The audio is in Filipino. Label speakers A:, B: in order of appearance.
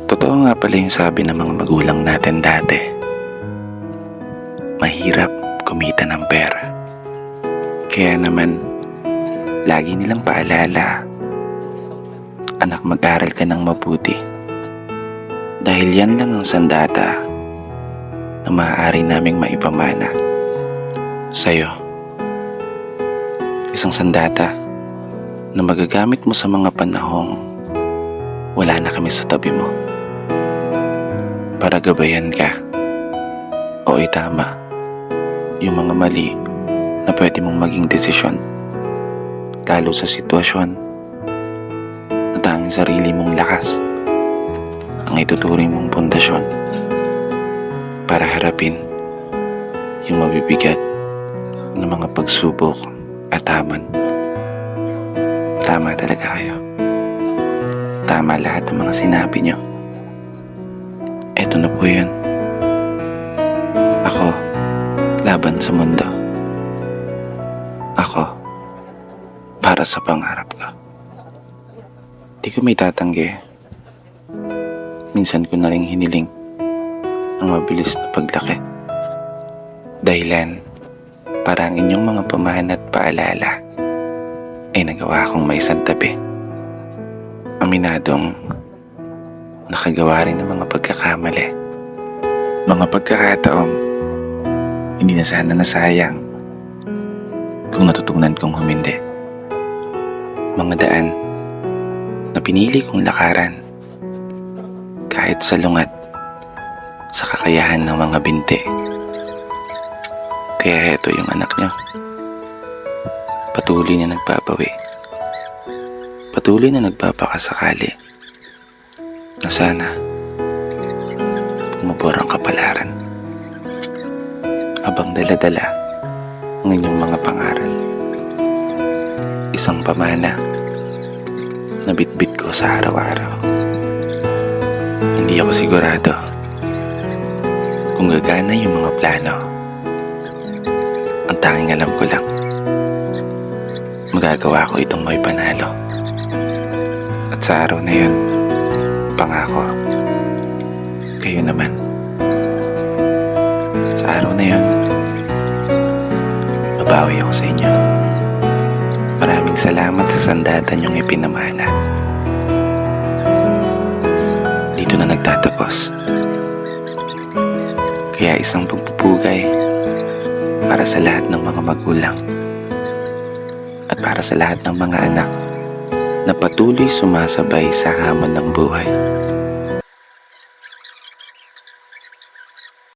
A: Totoo nga pala yung sabi ng mga magulang natin dati. Mahirap kumita ng pera. Kaya naman, lagi nilang paalala, anak, mag-aral ka ng mabuti. Dahil yan lang ang sandata na maaari naming maipamana sa'yo. Isang sandata na magagamit mo sa mga panahong wala na kami sa tabi mo. Para gabayan ka o itama yung mga mali na pwede mong maging desisyon, lalo sa sitwasyon na tanging sarili mong lakas ang ituturing mong pundasyon para harapin yung mabibigat ng mga pagsubok at hamon. Tama talaga kayo. Tama lahat ng mga sinabi nyo. Eto na po yun. Ako, laban sa mundo. Ako, para sa pangarap ko. Di ko may tatanggi. Minsan ko na rin hiniling ang mabilis na paglaki. Dahilan para ang inyong mga pamahan at paalala ay nagawa kong may santabi. Aminadong nakagawa rin ng mga pagkakamali. Mga pagkakataong hindi na sana nasayang kung natutunan kong humindi. Mga daan na pinili kong lakaran kahit salungat sa kakayahan ng mga binti. Kaya heto yung anak nyo. Patuloy na nagbabawi. Patuloy na nagpapakasakali na sana pumabor ang kapalaran habang dala-dala ang inyong mga pangaral. Isang pamana na bitbit ko sa araw-araw. Hindi ako sigurado kung gagana yung mga plano. Ang tanging alam ko lang, magagawa ko itong may panalo. At sa araw na yun, pangako, kayo naman. Sa araw na yun, babawi ako sa inyo. Maraming salamat sa sandata niyong ipinamana. Dito na nagtatapos. Kaya isang pagpupugay para sa lahat ng mga magulang at para sa lahat ng mga anak na patuloy sumasabay sa hamon ng buhay.